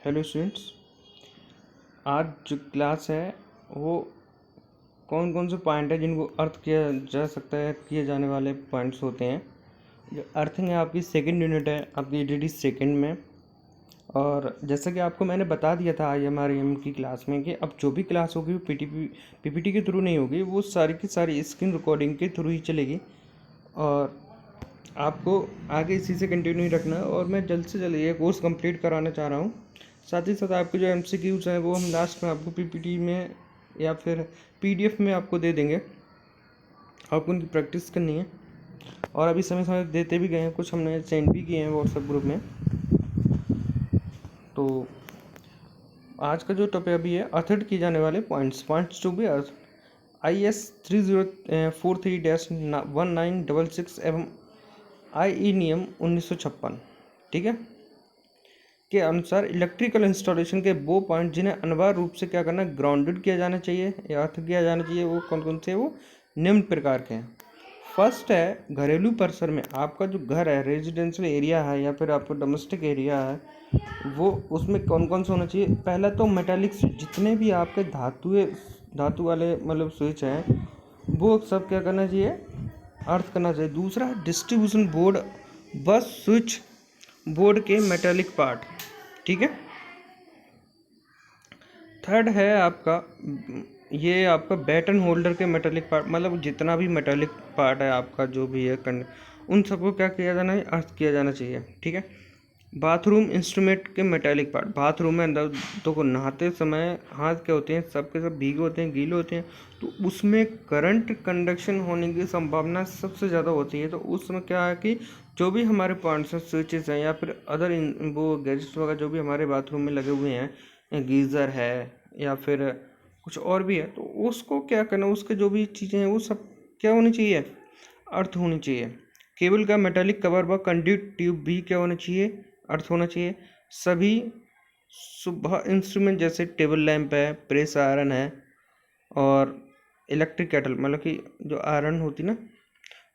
Hello students. आज जो class है वो कौन कौन से पॉइंट है जिनको अर्थ किया जा सकता है, किए जाने वाले पॉइंट्स होते हैं। जो अर्थिंग है आपकी सेकंड यूनिट है आपकी एडीडी सेकंड में। और जैसा कि आपको मैंने बता दिया था IMREM की क्लास में कि अब जो भी क्लास होगी वो PPT के थ्रू नहीं होगी, वो सारी की सारी स्क्रीन रिकॉर्डिंग के थ्रू ही चलेगी। और आपको आगे इसी से कंटिन्यू रखना है और मैं जल्द से जल्द ये कोर्स कंप्लीट कराना चाह रहा हूँ। साथ ही साथ आपके जो MCQs हैं वो हम लास्ट में आपको PPT में या फिर PDF में आपको दे देंगे। आपको उनकी प्रैक्टिस करनी है और अभी समय समय देते भी गए हैं, कुछ हमने सेंड भी किए हैं व्हाट्सएप ग्रुप में। तो आज का जो टॉपिक अभी है अर्थड किए जाने वाले points to be earth IS 3043-1966 एवं IE नियम 1956 ठीक है के अनुसार इलेक्ट्रिकल इंस्टॉलेशन के वो पॉइंट जिन्हें अनिवार्य रूप से क्या करना, ग्राउंडेड किया जाना चाहिए या अर्थ किया जाना चाहिए, वो कौन कौन से, वो निम्न प्रकार के हैं। फर्स्ट है घरेलू परिसर में आपका जो घर है, रेजिडेंशियल एरिया है या फिर आपका डोमेस्टिक एरिया है, वो उसमें कौन कौन सा होना चाहिए। पहला तो मेटालिक स्विच, जितने भी आपके धातु वाले मतलब स्विच हैं वो सब क्या करना चाहिए, अर्थ करना चाहिए। दूसरा डिस्ट्रीब्यूशन बोर्ड, बस स्विच बोर्ड के मेटालिक पार्ट, ठीक है। थर्ड है आपका ये आपका बैटन होल्डर के मेटालिक पार्ट, मतलब जितना भी मेटालिक पार्ट है आपका जो भी है उन सबको क्या किया जाना है, अर्थ किया जाना चाहिए, ठीक है। बाथरूम इंस्ट्रूमेंट के मेटालिक पार्ट, बाथरूम में अंदर तो नहाते समय हाथ क्या होते हैं, सबके सब भीगे होते हैं, गीले होते हैं, तो उसमें करंट कंडक्शन होने की संभावना सबसे ज़्यादा होती है। तो उस समय क्या है कि जो भी हमारे पॉइंट्स हैं, स्विचेस हैं या फिर अदर वो गैजेट्स वगैरह जो भी हमारे बाथरूम में लगे हुए हैं, गीज़र है या फिर कुछ और भी है, तो उसको क्या करना, उसके जो भी चीज़ें हैं वो सब क्या होनी चाहिए, अर्थ होनी चाहिए। केबल का मेटालिक कवर व कंड्यूट ट्यूब भी क्या होना चाहिए, अर्थ होना चाहिए। सभी सुबह इंस्ट्रूमेंट जैसे टेबल लैंप है, प्रेस आयरन है और इलेक्ट्रिक केटल, मतलब कि जो आयरन होती ना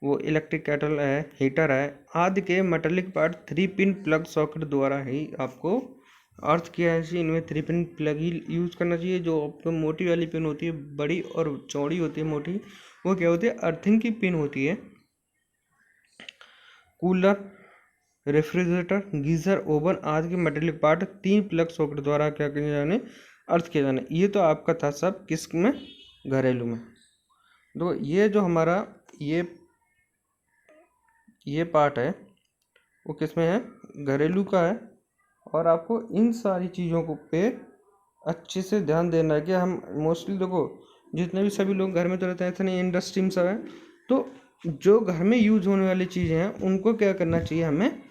वो इलेक्ट्रिक केटल है, हीटर है आदि के metallic part 3 pin plug socket द्वारा ही आपको अर्थ किया है। इनमें 3 पिन प्लग ही यूज़ करना चाहिए। जो आपको मोटी वाली पिन होती है, बड़ी और चौड़ी होती है, मोटी, वो क्या होती है, अर्थिंग की पिन होती है। कूलर, रेफ्रिजरेटर, गीज़र, ओवन आदि के मेटालिक पार्ट 3 प्लग सॉकेट द्वारा क्या किए जाने, अर्थ किया जाने। ये तो आपका था सब किस में, घरेलू में। तो ये जो हमारा ये पार्ट है वो किस में है, घरेलू का है। और आपको इन सारी चीज़ों को पे अच्छे से ध्यान देना है कि हम मोस्टली देखो जितने भी सभी लोग घर में तो रहते हैं, ऐसा नहीं इंडस्ट्री में सब है, तो जो घर में यूज होने वाली चीज़ें हैं उनको क्या करना चाहिए हमें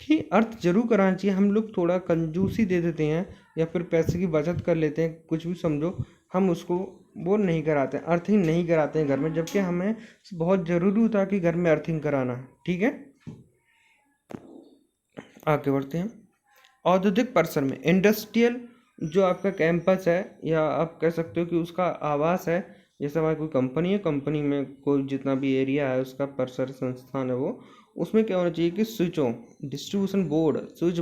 कि अर्थ जरूर कराना चाहिए। हम लोग थोड़ा कंजूसी दे देते हैं या फिर पैसे की बचत कर लेते हैं, कुछ भी समझो, हम उसको वो नहीं कराते हैं, अर्थिंग नहीं कराते हैं घर में, जबकि हमें बहुत ज़रूरी होता है कि घर में अर्थिंग कराना, ठीक है। आगे बढ़ते हैं। औद्योगिक परिसर में, इंडस्ट्रियल जो आपका कैंपस है या आप कह सकते हो कि उसका आवास है, जैसे हमारी कोई कंपनी है, कंपनी में कोई जितना भी एरिया है उसका परिसर संस्थान है, वो उसमें क्या होना चाहिए कि स्विचों, डिस्ट्रीब्यूशन बोर्ड, स्विच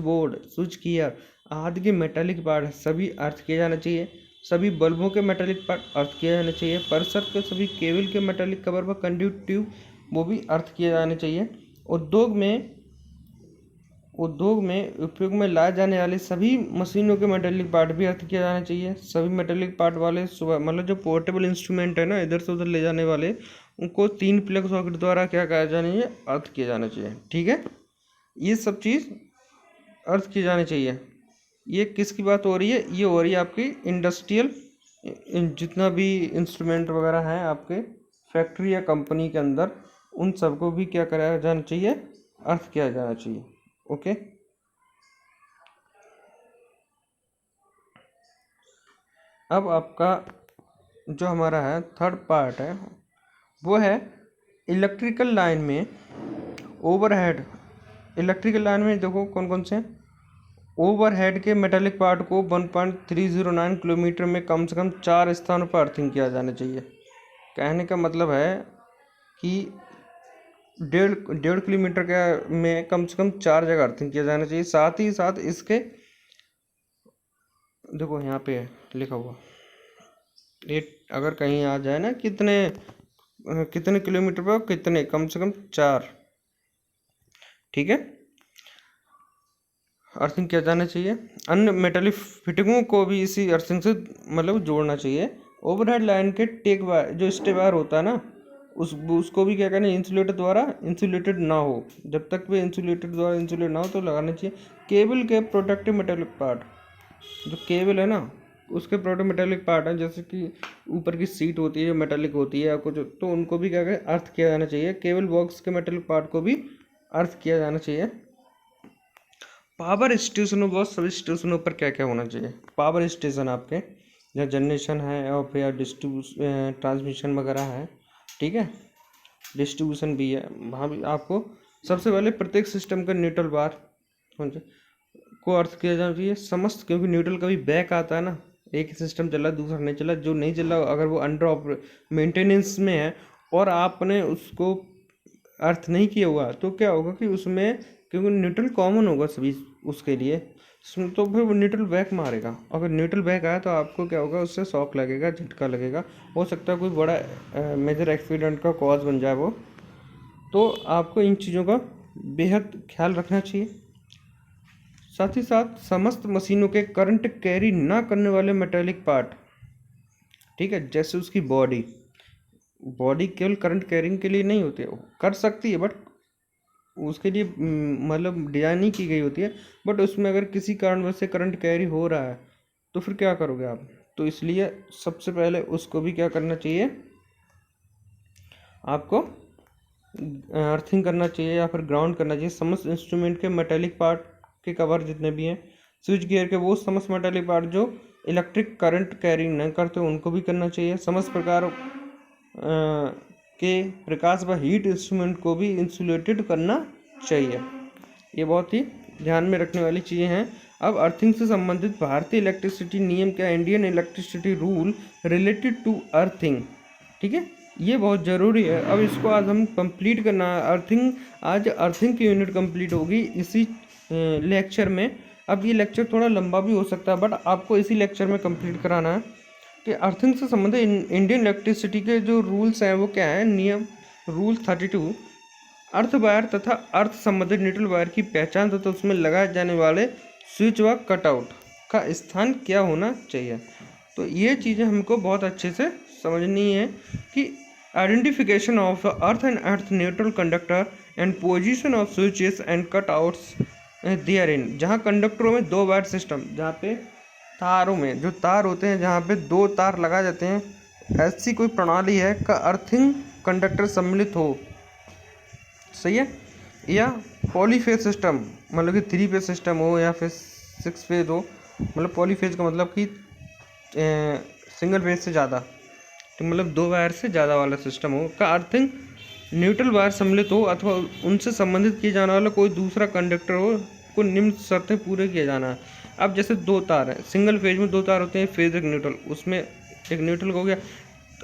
गियर आदि के मेटालिक पार्ट सभी अर्थ किए जाना चाहिए। सभी बल्बों के मेटालिक पार्ट अर्थ किए जाने चाहिए। परिसर के सभी केबल के मेटालिक कवर व कंड्यूट ट्यूब वो भी अर्थ किए जाने चाहिए। उद्योग में उपयोग में लाए जाने वाले सभी मशीनों के मेटालिक पार्ट भी अर्थ किया जाना चाहिए। सभी मेटालिक पार्ट वाले सुबह मतलब जो पोर्टेबल इंस्ट्रूमेंट है ना, इधर से उधर ले जाने वाले, उनको 3 प्लग सॉकेट द्वारा क्या कहा जाना चाहिए, अर्थ किया जाना चाहिए, ठीक है। ये सब चीज़ अर्थ की जानी चाहिए। ये किसकी बात हो रही है, ये हो रही है आपकी इंडस्ट्रियल, जितना भी इंस्ट्रूमेंट वगैरह हैं आपके फैक्ट्री या कंपनी के अंदर, उन सबको भी क्या कराया जाना चाहिए, अर्थ किया जाना चाहिए, ओके। अब आपका जो हमारा है थर्ड पार्ट है वो है इलेक्ट्रिकल लाइन में ओवरहेड। इलेक्ट्रिकल लाइन में देखो कौन कौन से, ओवरहेड के मेटालिक पार्ट को 1.309 किलोमीटर में कम से कम 4 स्थानों पर अर्थिंग किया जाना चाहिए। कहने का मतलब है कि 1.5 किलोमीटर के में कम से कम 4 जगह अर्थिंग किया जाना चाहिए। साथ ही साथ इसके देखो यहाँ पे है लिखा हुआ, ये अगर कहीं आ जाए ना कितने किलोमीटर पर, कितने, कम से कम 4, ठीक है। अर्थिंग किया जाना चाहिए। अन्य मेटालिक फिटिंगों को भी इसी अर्थिंग से मतलब जोड़ना चाहिए। ओवरहेड लाइन के टेक वायर, जो स्टे वायर होता है ना, उसको भी क्या करना है, इंसुलेटर द्वारा इंसुलेटेड ना हो, जब तक भी इंसुलेटर द्वारा इंसुलेट ना हो तो लगाना चाहिए। केबल के प्रोटेक्टिव मेटालिक पार्ट, जो केबल है ना उसके प्रोटेक्टिव मेटालिक पार्ट है, जैसे कि ऊपर की सीट होती है जो मेटालिक होती है या कुछ, तो उनको भी क्या करें, अर्थ किया जाना चाहिए। केबल बॉक्स के मेटालिक पार्ट को भी अर्थ किया जाना चाहिए। पावर स्टेशनों, बहुत सभी स्टेशनों पर क्या क्या होना चाहिए। पावर स्टेशन आपके जहाँ जनरेशन है और फिर ट्रांसमिशन वगैरह है, ठीक है, डिस्ट्रीब्यूशन भी है, वहाँ भी आपको सबसे पहले प्रत्येक सिस्टम का न्यूट्रल बार को अर्थ किया जाना चाहिए समस्त, क्योंकि न्यूट्रल कभी बैक आता है ना, एक ही सिस्टम चला दूसरा नहीं चला, जो नहीं चला अगर वो अंडर मेंटेनेंस में है और आपने उसको अर्थ नहीं किया हुआ तो क्या होगा कि उसमें, क्योंकि न्यूट्रल कॉमन होगा सभी उसके लिए, तो फिर वो न्यूट्रल बैक मारेगा। अगर न्यूट्रल बैक आया तो आपको क्या होगा, उससे शॉक लगेगा, झटका लगेगा, हो सकता है कोई बड़ा मेजर एक्सीडेंट का कॉज बन जाए वो। तो आपको इन चीज़ों का बेहद ख्याल रखना चाहिए। साथ ही साथ समस्त मशीनों के करंट कैरी ना करने वाले मेटालिक पार्ट, ठीक है, जैसे उसकी बॉडी केवल करंट कैरिंग के लिए नहीं होती है, कर सकती है बट उसके लिए मतलब डिजाइन नहीं की गई होती है, बट उसमें अगर किसी कारणवश से करंट कैरी हो रहा है तो फिर क्या करोगे आप। तो इसलिए सबसे पहले उसको भी क्या करना चाहिए, आपको अर्थिंग करना चाहिए या फिर ग्राउंड करना चाहिए। समस्त इंस्ट्रूमेंट के मेटालिक पार्ट के कवर जितने भी हैं, स्विच गियर के वो समस्त मेटालिक पार्ट जो इलेक्ट्रिक करंट कैरिंग नहीं करते उनको भी करना चाहिए। समस्त प्रकार के प्रकाश व हीट इंस्ट्रूमेंट को भी इंसुलेटेड करना चाहिए। ये बहुत ही ध्यान में रखने वाली चीज़ें हैं। अब अर्थिंग से संबंधित भारतीय इलेक्ट्रिसिटी नियम क्या, Indian electricity rule related to earthing, ठीक है, ये बहुत ज़रूरी है। अब इसको आज हम कंप्लीट करना है। आज अर्थिंग की यूनिट कंप्लीट होगी इसी लेक्चर में। अब ये लेक्चर थोड़ा लंबा भी हो सकता है बट आपको इसी लेक्चर में कंप्लीट कराना है कि अर्थिंग से संबंधित इंडियन इलेक्ट्रिसिटी के जो रूल्स हैं वो क्या है। नियम रूल 32, अर्थ वायर तथा अर्थ संबंधित न्यूट्रल वायर की पहचान तथा उसमें लगाए जाने वाले स्विच व कटआउट का स्थान क्या होना चाहिए। तो ये चीज़ें हमको बहुत अच्छे से समझनी है कि identification of earth and earth neutral conductor and position of switches and cutouts there in, जहाँ कंडक्टरों में 2 वायर सिस्टम, जहाँ पे तारों में जो तार होते हैं जहाँ पे 2 तार लगाए जाते हैं, ऐसी कोई प्रणाली है का अर्थिंग कंडक्टर सम्मिलित हो, सही है, या पॉलीफेज सिस्टम मतलब कि 3 फेज सिस्टम हो या फिर 6 फेज हो, मतलब पॉलीफेज का मतलब कि सिंगल फेज से ज़्यादा, तो मतलब 2 वायर से ज़्यादा वाला सिस्टम हो का अर्थिंग न्यूट्रल वायर सम्मिलित हो अथवा उनसे संबंधित किया जाने वाला कोई दूसरा कंडक्टर हो को निम्न शर्तें पूरे किया जाना है। अब जैसे 2 तार हैं, सिंगल फेज में 2 तार होते हैं, फेज एक न्यूट्रल, उसमें एक न्यूट्रल हो गया,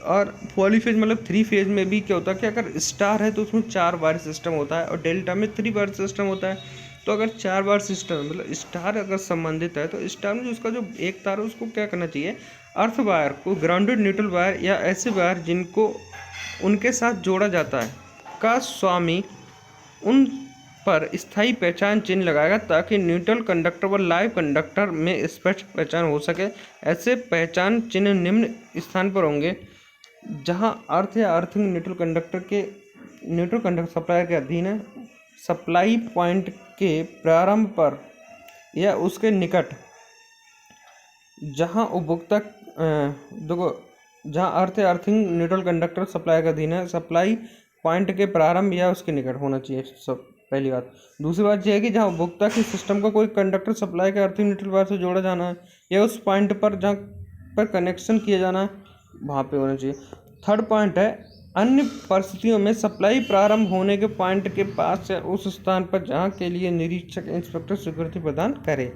और पॉलीफेज मतलब 3 फेज में भी क्या होता है कि अगर स्टार है तो उसमें 4 वायर सिस्टम होता है और डेल्टा में 3 वायर सिस्टम होता है। तो अगर 4 वायर सिस्टम मतलब स्टार अगर संबंधित है तो स्टार में जो उसका जो एक तार है उसको क्या करना चाहिए, अर्थ वायर को ग्राउंडेड न्यूट्रल वायर या ऐसे वायर जिनको उनके साथ जोड़ा जाता है का स्वामी उन पर स्थायी पहचान चिन्ह लगाएगा ताकि न्यूट्रल कंडक्टर व लाइव कंडक्टर में स्पष्ट पहचान हो सके। ऐसे पहचान चिन्ह निम्न स्थान पर होंगे जहां अर्थ या अर्थिंग न्यूट्रल कंडक्टर सप्लायर के अधीन है, सप्लाई पॉइंट के प्रारंभ पर या उसके निकट, जहां उपभोक्ता देखो जहां अर्थ या अर्थिंग न्यूट्रल कंडक्टर सप्लाई का अधीन है, सप्लाई पॉइंट के प्रारंभ या उसके निकट होना चाहिए, सब पहली बात। दूसरी बात यह है कि जहाँ उपभोक्ता की सिस्टम का कोई कंडक्टर सप्लाई के अर्थिंग न्यूट्रल वायर से जोड़ा जाना है या उस पॉइंट पर जहाँ पर कनेक्शन किया जाना है वहाँ पे होना चाहिए। थर्ड पॉइंट है, अन्य परिस्थितियों में सप्लाई प्रारंभ होने के पॉइंट के पास या उस स्थान पर जहाँ के लिए निरीक्षक इंस्पेक्टर स्वीकृति प्रदान करे,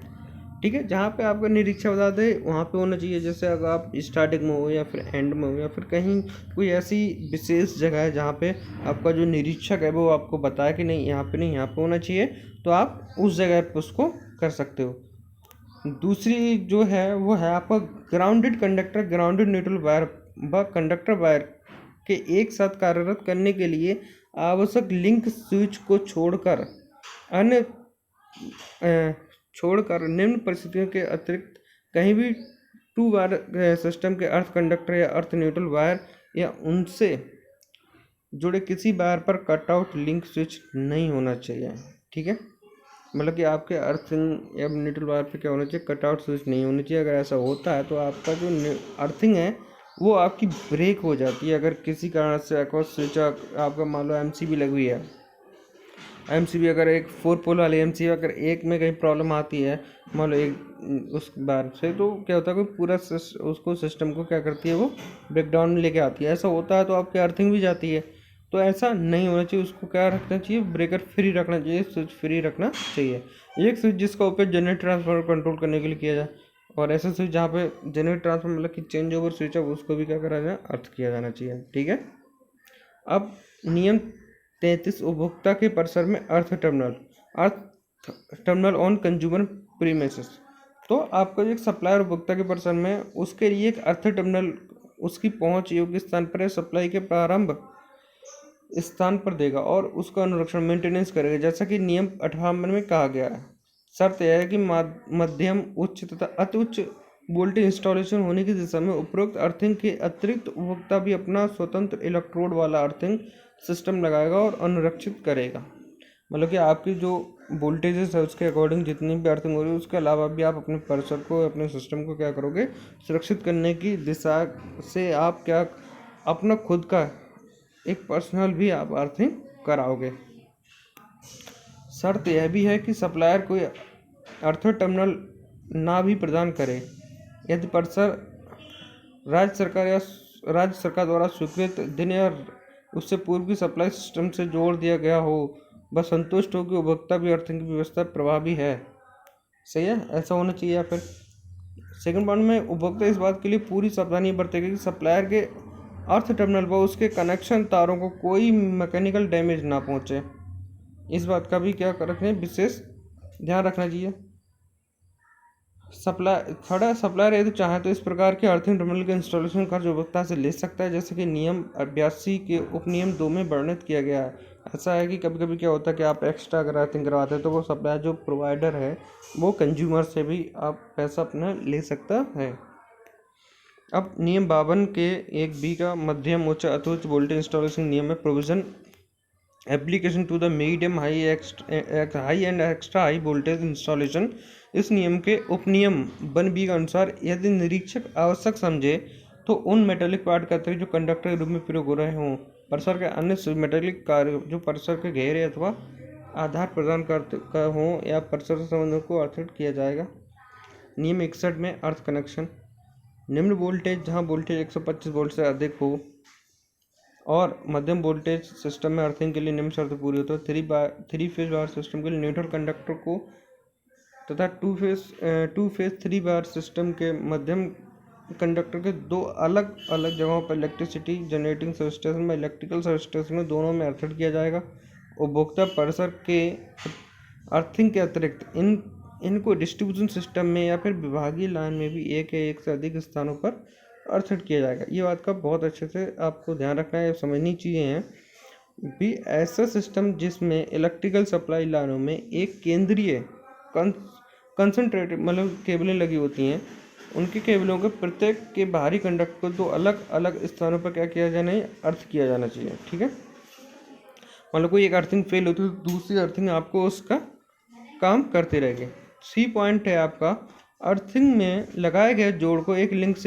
ठीक है, जहाँ पे आपका निरीक्षक बता दे वहाँ पे होना चाहिए। जैसे अगर आप स्टार्टिंग में हो या फिर एंड में हो या फिर कहीं कोई ऐसी विशेष जगह है जहाँ पे आपका जो निरीक्षक है वो आपको बताया कि नहीं यहाँ पे नहीं यहाँ पे होना चाहिए, तो आप उस जगह पे उसको कर सकते हो। दूसरी जो है वो है आपका grounded conductor, grounded neutral wire व कंडक्टर वायर के एक साथ कार्यरत करने के लिए आवश्यक लिंक स्विच को अन्य छोड़कर निम्न परिस्थितियों के अतिरिक्त कहीं भी टू वायर सिस्टम के अर्थ कंडक्टर या अर्थ न्यूट्रल वायर या उनसे जुड़े किसी वायर पर कटआउट लिंक स्विच नहीं होना चाहिए। ठीक है, मतलब कि आपके अर्थिंग या न्यूट्रल वायर पे क्या होना चाहिए, कटआउट स्विच नहीं होनी चाहिए। अगर ऐसा होता है तो आपका जो अर्थिंग है वो आपकी ब्रेक हो जाती है। अगर किसी कारण से आपका स्विच आपका मान लो एमसीबी लगी हुई है, एमसीबी अगर एक 4 पोल वाली एमसीबी अगर एक में कहीं प्रॉब्लम आती है मान लो एक उस बार से, तो क्या होता है कि पूरा उसको सिस्टम को क्या करती है वो ब्रेक डाउन में लेके आती है। ऐसा होता है तो आपकी अर्थिंग भी जाती है। तो ऐसा नहीं होना चाहिए, उसको क्या रखना चाहिए, ब्रेकर फ्री रखना चाहिए, स्विच फ्री रखना चाहिए। एक स्विच जिसका उपयोग जनरेटर ट्रांसफर कंट्रोल करने के लिए किया जाए, और ऐसा स्विच जहाँ पे जनरेटर ट्रांसफर मतलब कि चेंज ओवर स्विच है उसको भी क्या करा जाए, अर्थ किया जाना चाहिए। ठीक है, अब नियम 33 उपभोक्ता के परिसर में अर्थ टर्मिनल ऑन कंज्यूमर प्रीमिसेस। तो आपका जो एक सप्लायर उपभोक्ता के परिसर में उसके लिए एक अर्थ टर्मिनल उसकी पहुंच योग्य स्थान पर सप्लाई के प्रारंभ स्थान पर देगा और उसका अनुरक्षण मेंटेनेंस करेगा, जैसा कि नियम 58 में कहा गया है। शर्त यह है कि मध्यम, उच्च तथा अति उच्च वोल्टेज इंस्टॉलेशन होने की दिशा में उपरोक्त अर्थिंग के अतिरिक्त उपभोक्ता भी अपना स्वतंत्र इलेक्ट्रोड वाला अर्थिंग सिस्टम लगाएगा और अनुरक्षित करेगा। मतलब कि आपकी जो वोल्टेजेस है उसके अकॉर्डिंग जितनी भी अर्थिंग हो रही है उसके अलावा भी आप अपने परिसर को, अपने सिस्टम को क्या करोगे, सुरक्षित करने की दिशा से आप क्या अपना खुद का एक पर्सनल भी आप अर्थिंग कराओगे। शर्त यह भी है कि सप्लायर कोई अर्थ टर्मिनल ना भी प्रदान करे यदि परिसर राज्य सरकार द्वारा स्वीकृत दिन या उससे पूर्व की सप्लाई सिस्टम से जोड़ दिया गया हो। बस संतुष्ट हो कि उपभोक्ता भी अर्थिंग की व्यवस्था प्रभावी है। सही है, ऐसा होना चाहिए। या फिर सेकंड पॉइंट में उपभोक्ता इस बात के लिए पूरी सावधानी बरतेगा कि सप्लायर के अर्थ टर्मिनल पर उसके कनेक्शन तारों को कोई मैकेनिकल डैमेज ना पहुंचे। इस बात का भी क्या रखना है, विशेष ध्यान रखना चाहिए। सप्लायर यदि चाहे तो इस प्रकार के अर्थिंग टर्मिनल के इंस्टॉलेशन खर्च उपभोक्ता से ले सकता है, जैसे कि नियम 82 के उपनियम 2 में वर्णित किया गया है। ऐसा है कि कभी कभी क्या होता है कि आप एक्स्ट्रा अगर अर्थिंग करवाते हैं तो वो सप्लायर जो प्रोवाइडर है वो कंज्यूमर से भी आप पैसा अपना ले सकता है। अब नियम 52 के 1B का मध्यम, उच्च, अति उच्च वोल्टेज इंस्टॉलेशन नियम में provision application to the medium high and extra high voltage installation. इस नियम के उपनियम 1B के अनुसार यदि निरीक्षक आवश्यक समझे तो उन मेटेलिक पार्ट का अतिरिक्त जो कंडक्टर के रूप में प्रयोग हो रहे हों, परिसर के अन्य मेटेलिक कार्य जो परिसर के घेरे अथवा आधार प्रदान करते हों या परिसर से संबंधों को अर्थित किया जाएगा। नियम 61 में अर्थ कनेक्शन, निम्न वोल्टेज जहां वोल्टेज 125 वोल्ट से अधिक हो और मध्यम वोल्टेज सिस्टम में अर्थिंग के लिए निम्न शर्त पूरी हो तो 3 फेज वायर सिस्टम के लिए न्यूट्रल कंडक्टर को तथा 2 फेज 3 वायर सिस्टम के मध्यम कंडक्टर के 2 अलग अलग जगहों पर इलेक्ट्रिसिटी जनरेटिंग सब स्टेशन में, इलेक्ट्रिकल सब स्टेशन में दोनों में अर्थित किया जाएगा। उपभोक्ता परिसर के अर्थिंग के अतिरिक्त इनको डिस्ट्रीब्यूशन सिस्टम में या फिर विभागीय लाइन में भी एक या एक से अधिक स्थानों पर अर्थित किया जाएगा। ये बात का बहुत अच्छे से आपको ध्यान रखना है, समझनी चीज़ें हैं भी। ऐसा सिस्टम जिसमें इलेक्ट्रिकल सप्लाई लाइनों में एक केंद्रीय कंसंट्रेटेड मतलब केबलें लगी होती हैं, उनके केबलों के प्रत्येक के बाहरी कंडक्टर को 2 अलग अलग स्थानों पर क्या किया जाना है, अर्थ किया जाना चाहिए। ठीक है, मतलब कोई एक अर्थिंग फेल होती है तो दूसरी अर्थिंग आपको उसका काम करते रहेगी। 3 पॉइंट है आपका, अर्थिंग में लगाए गए जोड़ को एक लिंक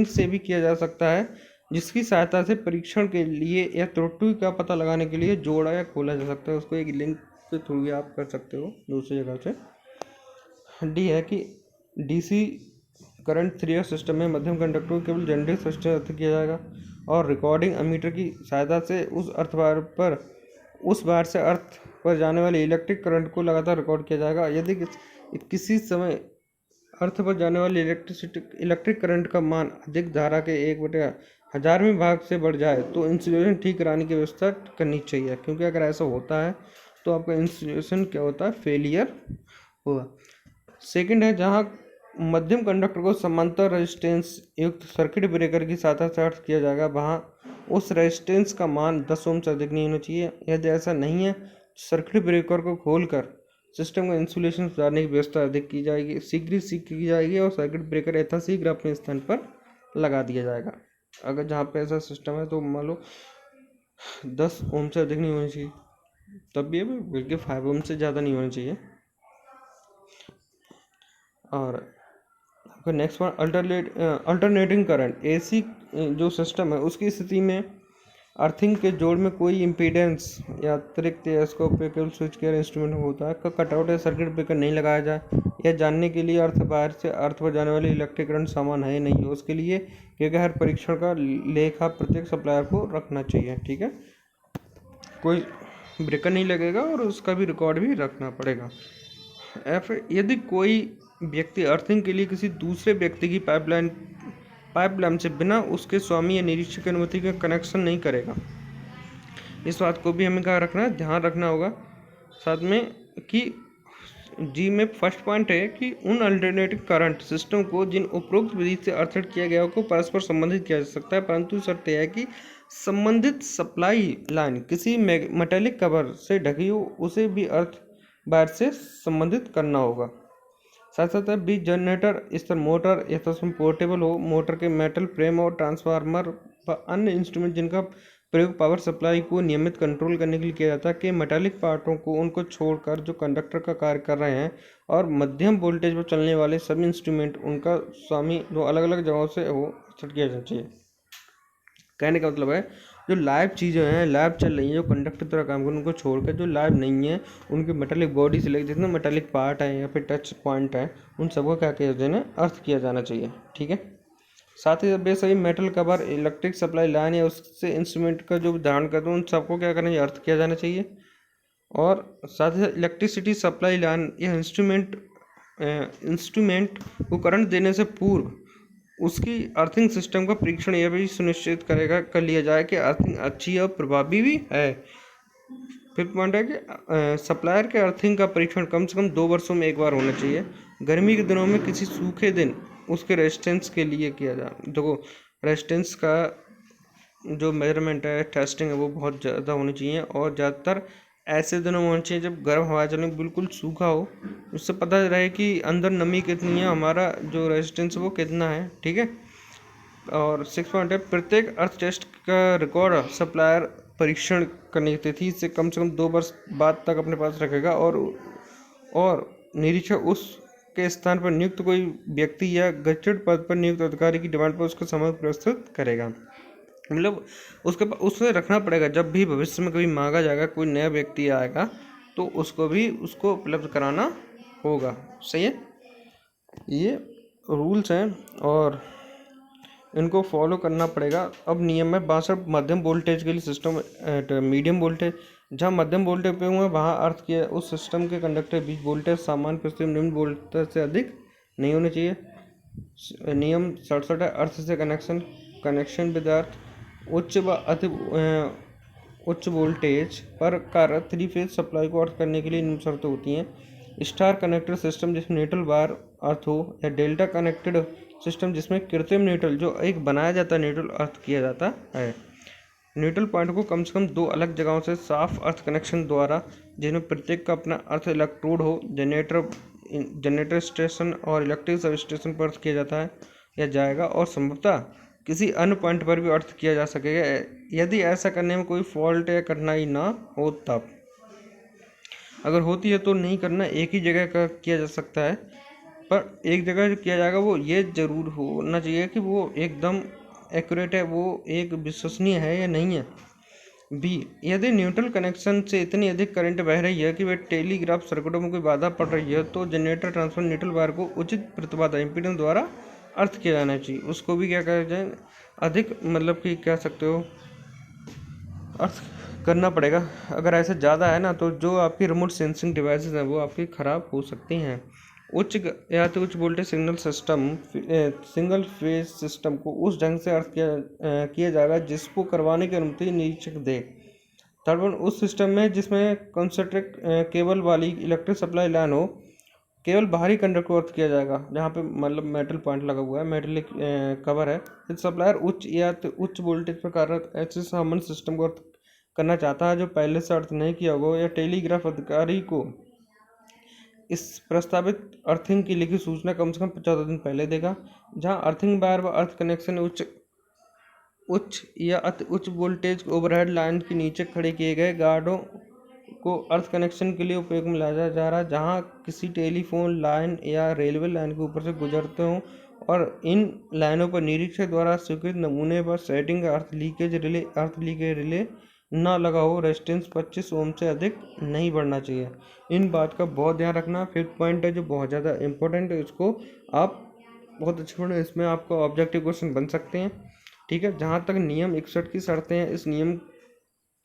से भी किया जा सकता है, जिसकी सहायता से परीक्षण के लिए या त्रुटि का पता लगाने के लिए जोड़ा या खोला जा सकता है। उसको एक लिंक के थ्रू भी आप कर सकते हो दूसरी जगह से। डी है कि डीसी करंट 3 सिस्टम में मध्यम कंडक्टर को केवल जनरेटर सिस्टम अर्थ किया जाएगा और रिकॉर्डिंग अमीटर की सहायता से उस वायर से अर्थ पर जाने वाले इलेक्ट्रिक करंट को लगातार रिकॉर्ड किया जाएगा। यदि किसी समय अर्थ पर जाने वाले इलेक्ट्रिक करंट का मान अधिक धारा के 1/1000वें भाग से बढ़ जाए तो इंसुलेशन ठीक कराने की व्यवस्था करनी चाहिए, क्योंकि अगर ऐसा होता है तो आपका इंसुलेशन क्या होता है, फेलियर होगा। सेकंड है जहाँ मध्यम कंडक्टर को समांतर रेजिस्टेंस युक्त सर्किट ब्रेकर की सहायता से अर्थ किया जाएगा, वहाँ उस रेजिस्टेंस का मान 10 ओम से अधिक नहीं होना चाहिए। यदि ऐसा नहीं है, सर्किट ब्रेकर को खोलकर सिस्टम का इंसुलेशन सुधारने की व्यवस्था अधिक की जाएगी, शीघ्र की जाएगी और सर्किट ब्रेकर यथाशीघ्र अपने स्थान पर लगा दिया जाएगा। अगर जहाँ पे ऐसा सिस्टम है तो मान लो 10 ओम से अधिक नहीं होनी चाहिए, तब भी बल्कि 5 ओम से ज़्यादा नहीं होना चाहिए। और next one alternating current. AC जो सिस्टम है उसकी स्थिति में अर्थिंग के जोड़ में कोई इम्पीडेंस या अतिरिक्त या स्कोप पे केवल स्विच केयर इंस्ट्रूमेंट होता है का कटआउट या सर्किट ब्रेकर नहीं लगाया जाए। यह जानने के लिए अर्थ बाहर से अर्थ पर जाने वाली इलेक्ट्रिक करंट सामान है नहीं, उसके लिए क्योंकि हर परीक्षण का लेखा प्रत्येक सप्लायर को रखना चाहिए। ठीक है, कोई ब्रेकर नहीं लगेगा और उसका भी रिकॉर्ड भी रखना पड़ेगा। यदि कोई व्यक्ति अर्थिंग के लिए किसी दूसरे व्यक्ति की पाइपलाइन से बिना उसके स्वामी या निरीक्षक की अनुमति का कनेक्शन नहीं करेगा, इस बात को भी हमें क्या रखना है, ध्यान रखना होगा साथ में कि जी में फर्स्ट पॉइंट है कि उन अल्टरनेटिव करंट सिस्टम को जिन उपरोक्त विधि से अर्थित किया गया को परस्पर संबंधित किया जा सकता है, परंतु शर्त यह है कि संबंधित सप्लाई लाइन किसी मेटेलिक कवर से ढकी हो, उसे भी अर्थ वायर से संबंधित करना होगा। साथ साथ भी जनरेटर स्तर मोटर यथासंभव पोर्टेबल हो, मोटर के मेटल फ्रेम और ट्रांसफार्मर व अन्य इंस्ट्रूमेंट जिनका प्रयोग पावर सप्लाई को नियमित कंट्रोल करने के लिए किया जाता है के मेटालिक पार्टों को उनको छोड़कर जो कंडक्टर का कार्य कर रहे हैं और मध्यम वोल्टेज पर चलने वाले सभी इंस्ट्रूमेंट उनका स्वामी जो अलग अलग जगहों से वो सेट किया जाना चाहिए। कहने का मतलब है जो लाइव चीज़ें हैं, लाइव चल रही हैं, जो कंडक्टर तरह काम कर उनको छोड़कर जो लाइव नहीं है उनके मेटालिक बॉडी से लेकर जितने मेटालिक पार्ट है या फिर टच पॉइंट है उन सबको क्या किया जाना, अर्थ किया जाना चाहिए। ठीक है, साथ ही बे सभी metal cover electric supply line या उससे इंस्ट्रूमेंट का जो धारण करते हैं उन सबको क्या करना चाहिए, अर्थ किया जाना चाहिए। और साथ ही इलेक्ट्रिसिटी सप्लाई लाइन या इंस्ट्रूमेंट को करंट देने से पूर्व उसकी अर्थिंग सिस्टम का परीक्षण यह भी सुनिश्चित कर लिया जाए कि अर्थिंग अच्छी और प्रभावी भी है। फिफ्थ पॉइंट है कि सप्लायर के अर्थिंग का परीक्षण कम से कम 2 वर्षों में एक बार होना चाहिए। गर्मी के दिनों में किसी सूखे दिन उसके रेजिस्टेंस के लिए किया जाए। देखो रेजिस्टेंस का जो मेजरमेंट है, टेस्टिंग है, वो बहुत ज़्यादा होनी चाहिए और ज़्यादातर ऐसे दिनों में होनी चाहिए जब गर्म हवा चले, बिल्कुल सूखा हो, उससे पता रहे कि अंदर नमी कितनी है, हमारा जो रेजिस्टेंस वो कितना है। ठीक है, और 6 पॉइंट है प्रत्येक अर्थ टेस्ट का रिकॉर्ड सप्लायर परीक्षण करने की तिथि से कम 2 वर्ष बाद तक अपने पास रखेगा और निरीक्षक उसके स्थान पर नियुक्त कोई व्यक्ति या गजटेड पद पर नियुक्त अधिकारी की डिमांड पर उसका समय प्रस्तुत करेगा। मतलब उसमें रखना पड़ेगा, जब भी भविष्य में कभी मांगा जाएगा, कोई नया व्यक्ति आएगा तो उसको उपलब्ध कराना होगा। सही है, ये रूल्स हैं और इनको फॉलो करना पड़ेगा। अब नियम है 62 मध्यम वोल्टेज के लिए सिस्टम मीडियम वोल्टेज। जहाँ मध्यम वोल्टेज पे हुए वहाँ अर्थ किया उस सिस्टम के कंडक्टर बीच वोल्टेज सामान्य परिस्थिति में निम्न वोल्टेज से अधिक नहीं होने चाहिए। नियम 67 है अर्थ से कनेक्शन विद अर्थ उच्च व अति उच्च वोल्टेज पर कार्य 3 फेज सप्लाई को अर्थ करने के लिए निम्न शर्तें होती हैं। स्टार कनेक्टेड सिस्टम जिसमें न्यूट्रल वायर अर्थ हो, या डेल्टा कनेक्टेड सिस्टम जिसमें कृत्रिम न्यूट्रल जो एक बनाया जाता है न्यूट्रल अर्थ किया जाता है। न्यूट्रल पॉइंट को कम से कम 2 अलग जगहों से साफ अर्थ कनेक्शन द्वारा जिनमें प्रत्येक का अपना अर्थ इलेक्ट्रोड हो, जनरेटर स्टेशन और इलेक्ट्रिक सब स्टेशन पर अर्थ किया जाता है या जाएगा और संभवतः किसी अन्य पॉइंट पर भी अर्थ किया जा सकेगा यदि ऐसा करने में कोई फॉल्ट या कठिनाई ना हो। तब अगर होती है तो नहीं करना, एक ही जगह का किया जा सकता है, पर एक जगह जो किया जाएगा वो ये जरूर होना चाहिए कि वो एकदम एक्यूरेट है, वो एक विश्वसनीय है या नहीं है। बी यदि न्यूट्रल कनेक्शन से इतनी अधिक करंट बह रही है कि वह टेलीग्राफ सर्किटों में कोई बाधा पड़ रही है तो जनरेटर ट्रांसफर न्यूट्रल वायर को उचित प्रतिबाधा इम्पीडेंस द्वारा अर्थ किया जाना चाहिए। उसको भी क्या कहा जाए, अधिक मतलब कि कह सकते हो अर्थ करना पड़ेगा। अगर ऐसे ज़्यादा है ना तो जो आपकी रिमोट सेंसिंग डिवाइसेस हैं वो आपकी ख़राब हो सकती हैं। उच्च वोल्टेज सिंगल फेज सिस्टम को उस ढंग से अर्थ किया जाएगा जिसको करवाने की अनुमति निरीक्षक दे। थर्ड वन उस सिस्टम में जिसमें कंसंट्रेट केबल वाली इलेक्ट्रिक सप्लाई लाइन हो केवल बाहरी कंडक्टर को अर्थ किया जाएगा जहाँ पे मतलब मेटल पॉइंट लगा हुआ है, मेटलिक कवर है। यदि सप्लायर उच्च या तो उच्च वोल्टेज पर कार्यरत ऐसे सामान्य सिस्टम को अर्थ करना चाहता है जो पहले से अर्थ नहीं किया होगा, या टेलीग्राफ अधिकारी को इस प्रस्तावित अर्थिंग की लिखित सूचना कम से कम 14 दिन पहले देगा। जहां अर्थिंग वायर व अर्थ कनेक्शन उच्च उच्च या अति उच्च वोल्टेज ओवरहेड लाइन के नीचे खड़े किए गए गार्डों को अर्थ कनेक्शन के लिए उपयोग में लाया जा रहा है, जहां किसी टेलीफोन लाइन या रेलवे लाइन के ऊपर से गुजरते हों और इन लाइनों पर निरीक्षक द्वारा स्वीकृत नमूने पर सेटिंग अर्थ लीकेज रिले ना लगा हो। रेजिस्टेंस 25 ओम से अधिक नहीं बढ़ना चाहिए। इन बात का बहुत ध्यान रखना। फिफ्थ पॉइंट है जो बहुत ज़्यादा इंपॉर्टेंट है, इसको आप बहुत अच्छे पढ़ें, इसमें आपका ऑब्जेक्टिव क्वेश्चन बन सकते हैं। ठीक है, जहाँ तक नियम 61 की शर्तें हैं, इस नियम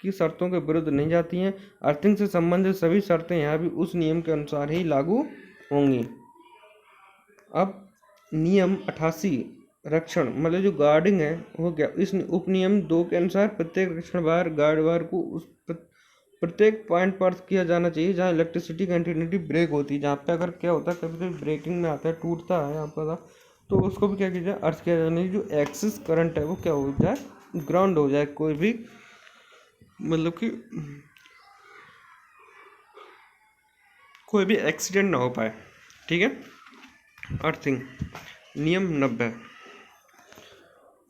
की शर्तों के विरुद्ध नहीं जाती हैं। अर्थिंग से संबंधित सभी शर्तें यहाँ भी उस नियम के अनुसार ही लागू होंगी। अब नियम 88 रक्षण मतलब जो गार्डिंग है वो क्या, इस उपनियम 2 के अनुसार प्रत्येक रक्षण वायर गार्ड वायर को उस प्रत्येक पॉइंट पर अर्थ किया जाना चाहिए जहाँ इलेक्ट्रिसिटी कंटिन्यूटी ब्रेक होती है। जहाँ पे अगर क्या होता है कभी कभी ब्रेकिंग में आता है, टूटता है आपका था, तो उसको भी क्या किया जाए, अर्थ किया जाना चाहिए। जो एक्सिस करंट है वो क्या हो जाए, ग्राउंड हो जाए, कोई भी मतलब कि कोई भी एक्सीडेंट ना हो पाए। ठीक है। अर्थिंग नियम 90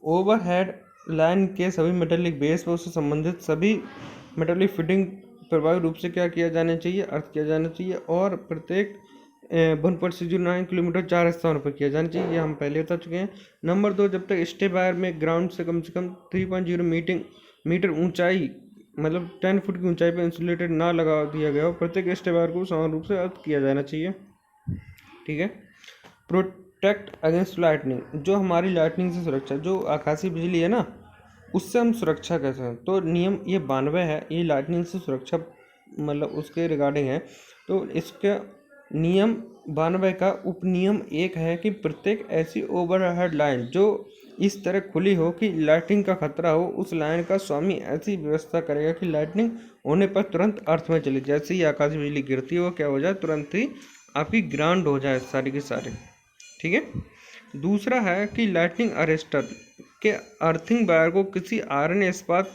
ओवरहेड लाइन के सभी मेटेलिक बेस पर उससे संबंधित सभी मेटेलिक फिटिंग प्रभावी रूप से क्या किया जाना चाहिए, अर्थ किया जाना चाहिए, और प्रत्येक 1.09 किलोमीटर 4 स्थानों पर किया जाना चाहिए। ये हम पहले बता चुके हैं। नंबर 2, जब तक स्टे वायर में ग्राउंड से कम 3.0 मीटर ऊंचाई मतलब 10 फुट की ऊंचाई पर इंसुलेटेड ना लगा दिया गया हो, प्रत्येक स्टे वायर को समान रूप से अर्थ किया जाना चाहिए। ठीक है। प्रोटेक्ट अगेंस्ट लाइटनिंग, जो हमारी लाइटनिंग से सुरक्षा, जो आकाशीय बिजली है ना उससे हम सुरक्षा कैसे हैं, तो नियम ये 92 है, ये लाइटनिंग से सुरक्षा मतलब उसके रिगार्डिंग है। तो इसका नियम 92 का उपनियम 1 है कि प्रत्येक ऐसी ओवरहेड लाइन जो इस तरह खुली हो कि लाइटिंग का खतरा हो, उस लाइन का स्वामी ऐसी व्यवस्था करेगा कि लाइटनिंग होने पर तुरंत अर्थ में चले। जैसे ही आकाशीय बिजली गिरती है वो क्या हो जाए, तुरंत ही आपकी ग्राउंड हो जाए सारी की सारी। ठीक है। दूसरा है कि लाइटनिंग अरेस्टर के अर्थिंग वायर को किसी आयरन इस्पात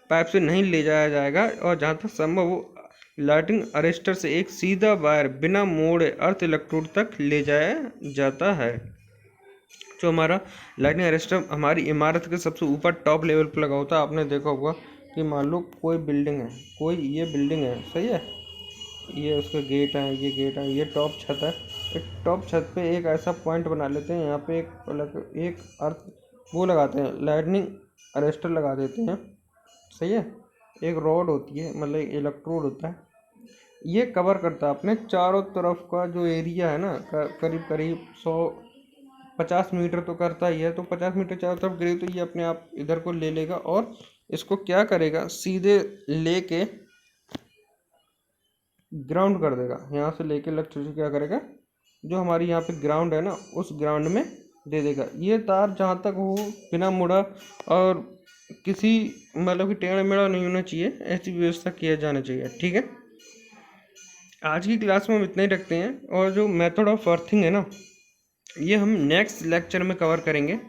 पाइप से नहीं ले जाया जाएगा, और जहाँ तक संभव हो लाइटनिंग अरेस्टर से एक सीधा वायर बिना मोड़े अर्थ इलेक्ट्रोड तक ले जाया जाता है। जो हमारा लाइटनिंग अरेस्टर हमारी इमारत के सबसे ऊपर टॉप लेवल पर लगा होता है। आपने देखा होगा कि मान लो कोई बिल्डिंग है, कोई ये बिल्डिंग है, सही है, ये उसका गेट है, ये गेट है, ये टॉप छत है। एक टॉप छत पे एक ऐसा पॉइंट बना लेते हैं, यहाँ पे एक अर्थ वो लगाते हैं, लाइटनिंग अरेस्टर लगा देते हैं, सही है। एक रॉड होती है मतलब इलेक्ट्रोड होता है, ये कवर करता है अपने चारों तरफ का जो एरिया है ना, करीब करीब 150 मीटर तो करता ही है। तो 50 मीटर चारों तरफ गिरे तो ये अपने आप इधर को ले लेगा और इसको क्या करेगा, सीधे लेके ग्राउंड कर देगा। यहाँ से लेके इलेक्ट्रिसिटी क्या करेगा, जो हमारी यहाँ पे ग्राउंड है ना उस ग्राउंड में दे देगा। ये तार जहाँ तक हो बिना मुड़ा और किसी मतलब कि टेढ़ा मेढ़ा नहीं होना चाहिए, ऐसी व्यवस्था किया जाना चाहिए। ठीक है। आज की क्लास में हम इतना ही रखते हैं, और जो मेथड ऑफ अर्थिंग है ना ये हम नेक्स्ट लेक्चर में कवर करेंगे,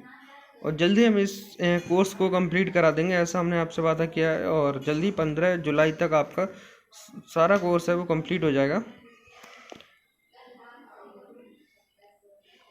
और जल्दी हम इस कोर्स को कंप्लीट करा देंगे, ऐसा हमने आपसे वादा किया है। और जल्दी 15 जुलाई तक आपका सारा कोर्स है वो कंप्लीट हो जाएगा।